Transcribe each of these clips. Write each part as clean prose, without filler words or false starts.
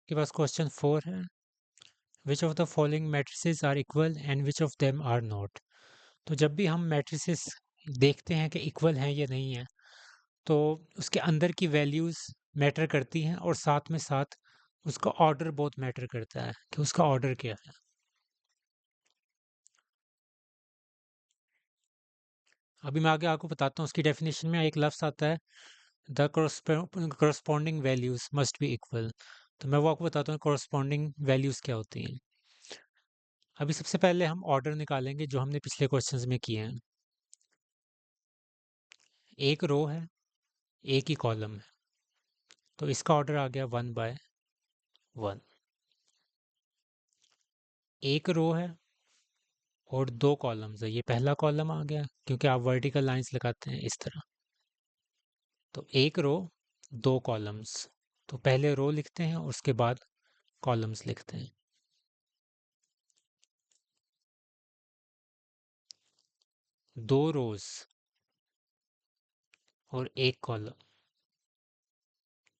के पास क्वेश्चन 4 है। Which of the following matrices are equal and which of them are not. तो जब भी हम मैट्रिसेस देखते हैं कि इक्वल हैं या नहीं है, तो उसके अंदर की वैल्यूज मैटर करती हैं और साथ में साथ उसका ऑर्डर बहुत मैटर करता है कि उसका ऑर्डर क्या है। अभी मैं आगे आपको बताता हूँ। उसकी डेफिनेशन में एक लफ्ज़ आता है, the corresponding values must be equal. तो मैं वो आपको बताता हूँ corresponding वैल्यूज क्या होती हैं। अभी सबसे पहले हम ऑर्डर निकालेंगे जो हमने पिछले क्वेश्चंस में किए हैं। एक रो है, एक ही कॉलम है, तो इसका ऑर्डर आ गया 1/1। एक रो है और दो कॉलम्स है, ये पहला कॉलम आ गया क्योंकि आप वर्टिकल लाइंस लगाते हैं इस तरह। तो एक रो, दो कॉलम्स, तो पहले रो लिखते हैं और उसके बाद कॉलम्स लिखते हैं। दो रोज और एक कॉलम,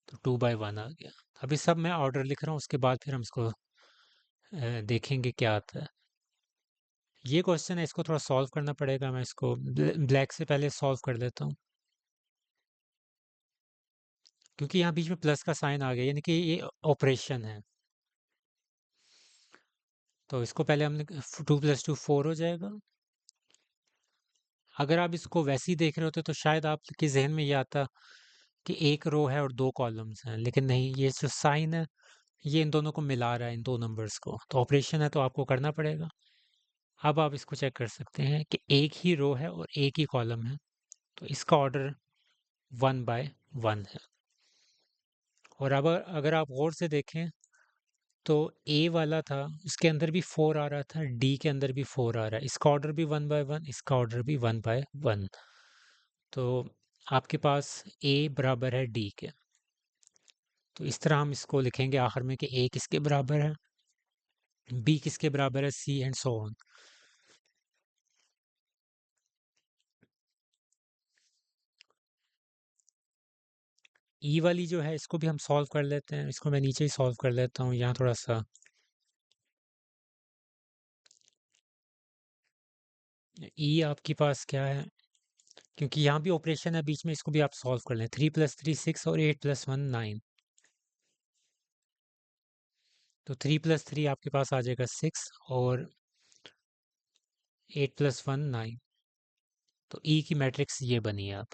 तो 2/1 आ गया। अभी सब मैं ऑर्डर लिख रहा हूँ, उसके बाद फिर हम इसको देखेंगे क्या आता है। ये क्वेश्चन है, इसको थोड़ा सॉल्व करना पड़ेगा। मैं इसको ब्लैक से पहले सॉल्व कर लेता हूँ, क्योंकि यहाँ बीच में प्लस का साइन आ गया, यानी कि ये ऑपरेशन है। तो इसको पहले हमने 2 + 2 4 हो जाएगा। अगर आप इसको वैसे ही देख रहे होते तो शायद आपके जहन में ये आता कि एक रो है और दो कॉलम्स हैं, लेकिन नहीं, ये जो साइन है ये इन दोनों को मिला रहा है, इन दो नंबर्स को। तो ऑपरेशन है तो आपको करना पड़ेगा। अब आप इसको चेक कर सकते हैं कि एक ही रो है और एक ही कॉलम है, तो इसका ऑर्डर 1/1 है। और अब अगर आप गौर से देखें तो ए वाला था, उसके अंदर भी 4 आ रहा था, डी के अंदर भी 4 आ रहा है, इसका ऑर्डर भी 1/1, इसका ऑर्डर भी 1/1। तो आपके पास ए बराबर है डी के। तो इस तरह हम इसको लिखेंगे आखिर में कि ए किसके बराबर है, बी किसके बराबर है, सी एंड सो ऑन। ई वाली जो है इसको भी हम सॉल्व कर लेते हैं, इसको मैं नीचे ही सॉल्व कर लेता हूँ, यहाँ थोड़ा सा। ई आपके पास क्या है, क्योंकि यहाँ भी ऑपरेशन है बीच में, इसको भी आप सॉल्व कर लें। 3 + 3 6 और 8 + 1 9। तो 3 + 3 आपके पास आ जाएगा 6 और 8 + 1 9। तो ई की मैट्रिक्स ये बनी है। आप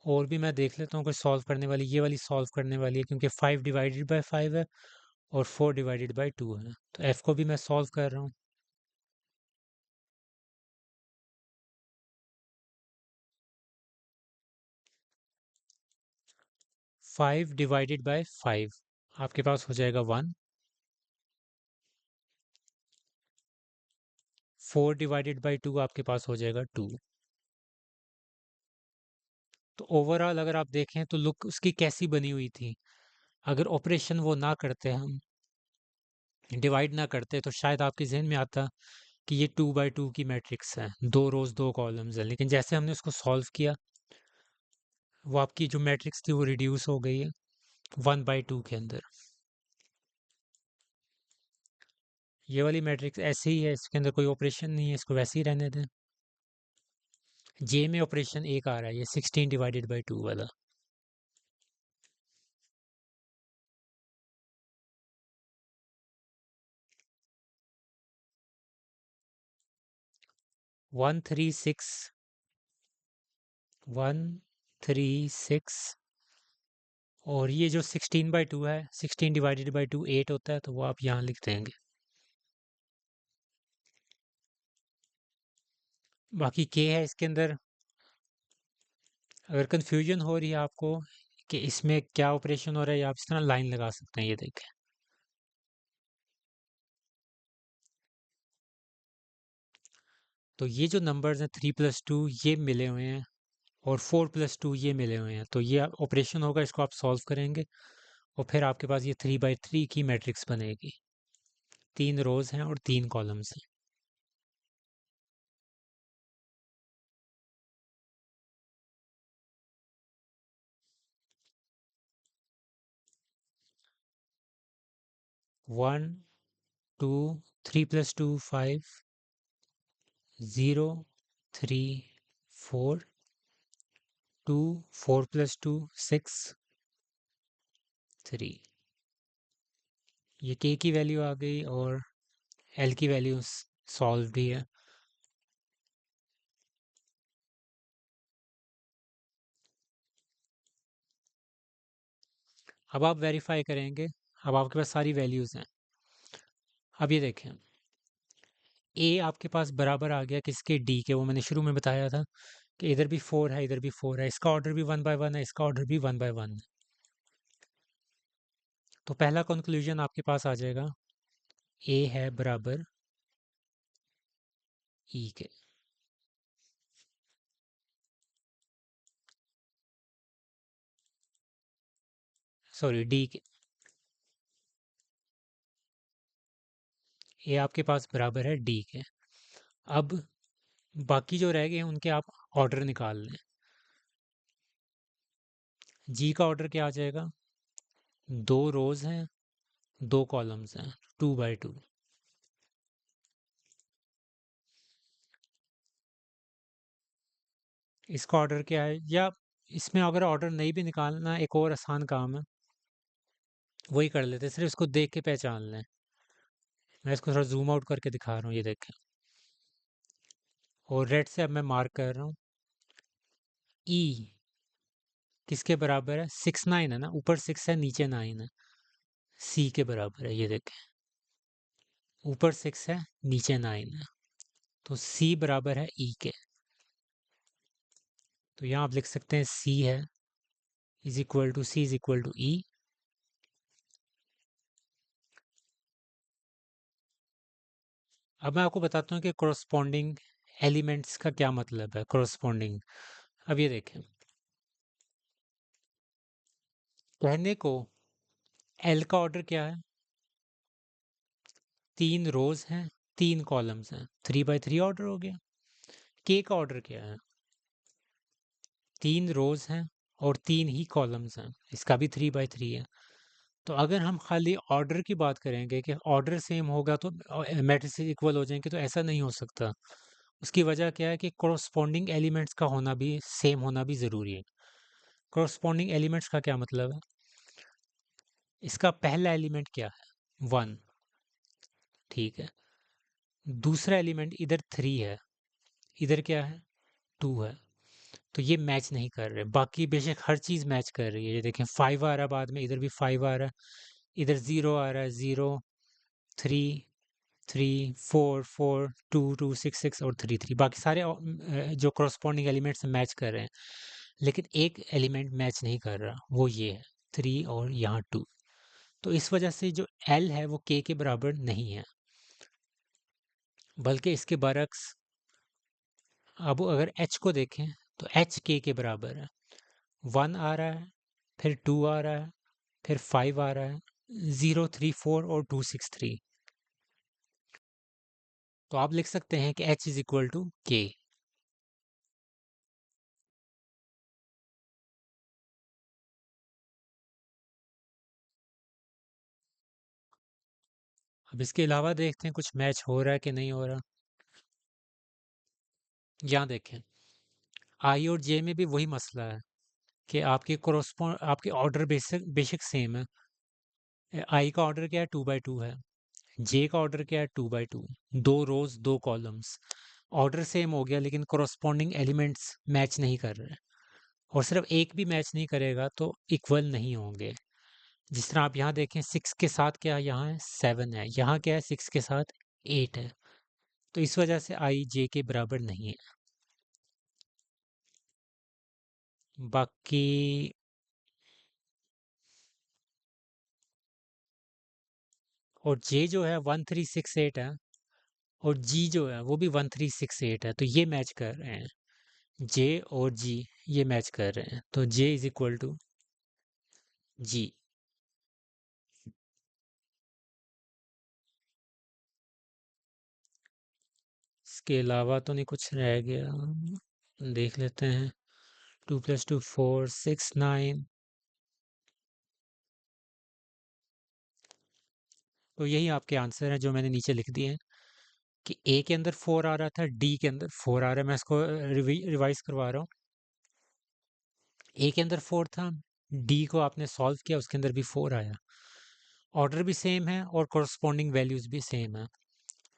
और भी मैं देख लेता हूँ कोई सॉल्व करने वाली। ये वाली सॉल्व करने वाली है क्योंकि 5/5 है और 4/2 है। तो एफ को भी मैं सॉल्व कर रहा हूँ। 5/5 आपके पास हो जाएगा 1। 4/2 आपके पास हो जाएगा 2। तो ओवरऑल अगर आप देखें तो लुक उसकी कैसी बनी हुई थी। अगर ऑपरेशन वो ना करते, हम डिवाइड ना करते, तो शायद आपके जहन में आता कि ये 2/2 की मैट्रिक्स है, दो रोज दो कॉलम्स है। लेकिन जैसे हमने उसको सॉल्व किया, वो आपकी जो मैट्रिक्स थी वो रिड्यूस हो गई है 1/2 के अंदर। ये वाली मैट्रिक्स ऐसे ही है, इसके अंदर कोई ऑपरेशन नहीं है, इसको वैसे ही रहने दें। जे में ऑपरेशन एक आ रहा है, ये 16/2 वाला। 136, 136। और ये जो 16/2 है, 16/2 8 होता है, तो वो आप यहाँ लिख देंगे। बाकी के है इसके अंदर। अगर कंफ्यूजन हो रही है आपको कि इसमें क्या ऑपरेशन हो रहा है, आप इस तरह लाइन लगा सकते हैं, ये देखें। तो ये जो नंबर्स हैं 3 + 2 ये मिले हुए हैं और 4 + 2 ये मिले हुए हैं, तो ये ऑपरेशन होगा, इसको आप सॉल्व करेंगे और फिर आपके पास ये 3/3 की मैट्रिक्स बनेगी। 3 रोज हैं और 3 कॉलम्स हैं। 1 2 3 प्लस 2 5 0 3 4 2 4 प्लस 2 6 3। ये के की वैल्यू आ गई और एल की वैल्यू सॉल्व भी है। अब आप वेरीफाई करेंगे। अब आपके पास सारी वैल्यूज़ हैं। अब ये देखें, ए आपके पास बराबर आ गया किसके, डी के। वो मैंने शुरू में बताया था कि इधर भी 4 है, इधर भी 4 है, इसका ऑर्डर भी 1 बाय 1 है, इसका ऑर्डर भी 1 बाय 1 है। तो पहला कंक्लूजन आपके पास आ जाएगा, ए है बराबर ई के। सॉरी, डी के। ए आपके पास बराबर है डी के। अब बाकी जो रह गए हैं उनके आप ऑर्डर निकाल लें। जी का ऑर्डर क्या आ जाएगा, 2 रोज हैं, 2 कॉलम्स हैं, 2 बाय 2। इसका ऑर्डर क्या है, या इसमें अगर ऑर्डर नहीं भी निकालना, एक और आसान काम है, वही कर लेते हैं, सिर्फ इसको देख के पहचान लें। मैं इसको थोड़ा जूम आउट करके दिखा रहा हूँ, ये देखें। और रेड से अब मैं मार्क कर रहा हूँ। ई किसके बराबर है, 6 9 है ना, ऊपर 6 है नीचे 9 है, सी के बराबर है। ये देखें, ऊपर 6 है नीचे 9 है, तो सी बराबर है ई के। तो यहाँ आप लिख सकते हैं सी है is equal to, C is equal to E. अब मैं आपको बताता हूँ कि कोरस्पॉन्डिंग एलिमेंट्स का क्या मतलब है। कोरस्पॉन्डिंग, अब ये देखें, कहने को एल का ऑर्डर क्या है, 3 रोज हैं, 3 कॉलम्स हैं, 3 बाय 3 ऑर्डर हो गया। के का ऑर्डर क्या है, 3 रोज हैं और 3 ही कॉलम्स हैं, इसका भी 3 बाय 3 है। तो अगर हम खाली ऑर्डर की बात करेंगे कि ऑर्डर सेम होगा तो मैट्रिसेस इक्वल हो जाएंगे, तो ऐसा नहीं हो सकता। उसकी वजह क्या है कि कोरस्पॉन्डिंग एलिमेंट्स का होना भी, सेम होना भी ज़रूरी है। कोरस्पॉन्डिंग एलिमेंट्स का क्या मतलब है, इसका पहला एलिमेंट क्या है, 1, ठीक है। दूसरा एलिमेंट इधर 3 है, इधर क्या है, 2 है। तो ये मैच नहीं कर रहे। बाकी बेशक हर चीज़ मैच कर रही है। ये देखें, 5 आ रहा है बाद में, इधर भी 5 आ रहा है, इधर 0 आ रहा है, 0 3 3 4 4 2 2 6 6 और 3 3। बाकी सारे जो करस्पॉन्डिंग एलिमेंट्स मैच कर रहे हैं, लेकिन एक एलिमेंट मैच नहीं कर रहा, वो ये है 3 और यहाँ 2। तो इस वजह से जो एल है वो के बराबर नहीं है, बल्कि इसके बरक्स। अब अगर एच को देखें तो एच के बराबर है। 1 आ रहा है, फिर 2 आ रहा है, फिर 5 आ रहा है, 0 3 4 और 2 6 3। तो आप लिख सकते हैं कि एच इज इक्वल टू के। अब इसके अलावा देखते हैं कुछ मैच हो रहा है कि नहीं हो रहा। यहाँ देखें, आई और जे में भी वही मसला है कि आपके कोरोस्पॉन्ड, आपके ऑर्डर बेसिक बेसिक सेम है। आई का ऑर्डर क्या है, 2 बाय 2 है। जे का ऑर्डर क्या है, 2 बाय 2। 2 रोज 2 कॉलम्स, ऑर्डर सेम हो गया, लेकिन कोरोस्पॉन्डिंग एलिमेंट्स मैच नहीं कर रहे। और सिर्फ एक भी मैच नहीं करेगा तो इक्वल नहीं होंगे। जिस तरह आप यहाँ देखें, 6 के साथ क्या है, यहाँ है 7 है, यहाँ क्या है 6 के साथ 8 है। तो इस वजह से आई जे के बराबर नहीं है। बाकी और जे जो है 1368 है, और जी जो है वो भी 1368 है, तो ये मैच कर रहे हैं। जे और जी ये मैच कर रहे हैं, तो जे इज इक्वल टू जी। इसके अलावा तो नहीं कुछ रह गया, देख लेते हैं। 2 + 2 4 6 9। तो यही आपके आंसर है जो मैंने नीचे लिख दिए हैं कि ए के अंदर 4 आ रहा था, डी के अंदर 4 आ रहा है। मैं इसको रिवाइज करवा रहा हूँ। ए के अंदर 4 था, डी को आपने सॉल्व किया, उसके अंदर भी 4 आया। ऑर्डर भी सेम है और कोरस्पॉन्डिंग वैल्यूज भी सेम है।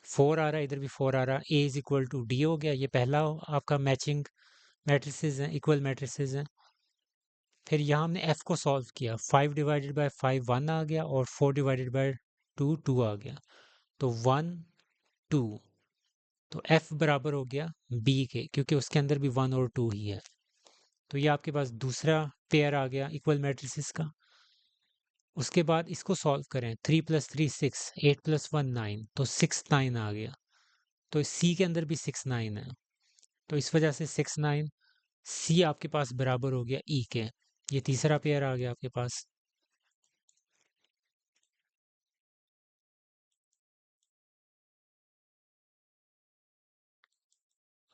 4 आ रहा है, इधर भी 4 आ रहा है। ए इज इक्वल टू डी हो गया। ये पहला आपका मैचिंग मैट्रिसेस हैं, इक्वल मैट्रिसेस हैं। फिर यहाँ हमने एफ को सॉल्व किया। 5 डिवाइडेड बाय 5 1 आ गया और 4 डिवाइडेड बाय 2 2 आ गया। तो 1 2, तो एफ बराबर हो गया बी के, क्योंकि उसके अंदर भी 1 और 2 ही है। तो ये आपके पास दूसरा पेयर आ गया इक्वल मैट्रिसेस का। उसके बाद इसको सॉल्व करें। 3 + 3 6, 8 + 1 9, तो 6 9 आ गया। तो सी के अंदर भी 6 9 है। तो इस वजह से 6 9 सी आपके पास बराबर हो गया ई के। ये तीसरा पेयर आ गया आपके पास।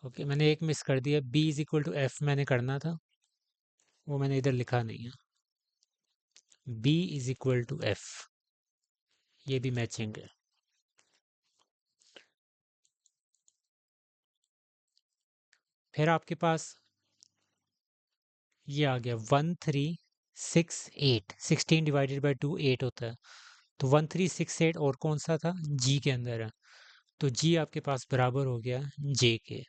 ओके, मैंने एक मिस कर दिया। B is equal to F मैंने करना था, वो मैंने इधर लिखा नहीं है। B is equal to F, ये भी मैचिंग है। फिर आपके पास ये आ गया 1 3 6 8। 16 डिवाइडेड बाई 2 8 होता है। तो 1 3 6 8 और कौन सा था, जी के अंदर है। तो जी आपके पास बराबर हो गया जे के।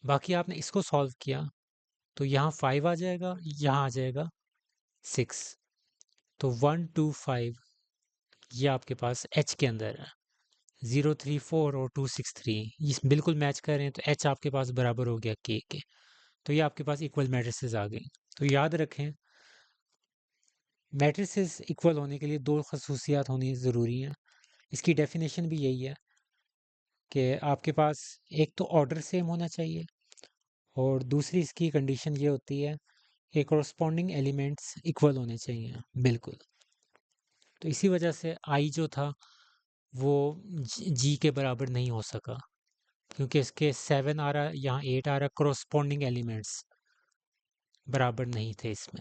बाकी आपने इसको सॉल्व किया तो यहाँ 5 आ जाएगा, यहाँ आ जाएगा 6। तो 1 2 5 ये आपके पास एच के अंदर है। 0 3 4 और 2 6 3 ये बिल्कुल मैच कर रहे हैं, तो एच आपके पास बराबर हो गया के। तो ये आपके पास इक्वल मैट्रिसेस आ गई। तो याद रखें, मैट्रिसेस इक्वल होने के लिए दो खसूसियात होनी ज़रूरी हैं। इसकी डेफिनेशन भी यही है कि आपके पास एक तो ऑर्डर सेम होना चाहिए, और दूसरी इसकी कंडीशन ये होती है कि कोरस्पॉन्डिंग एलिमेंट्स इक्वल होने चाहिए बिल्कुल। तो इसी वजह से आई जो था वो जी के बराबर नहीं हो सका, क्योंकि इसके 7 आ रहा, यहाँ 8 आ रहा, कोरस्पॉन्डिंग एलिमेंट्स बराबर नहीं थे इसमें।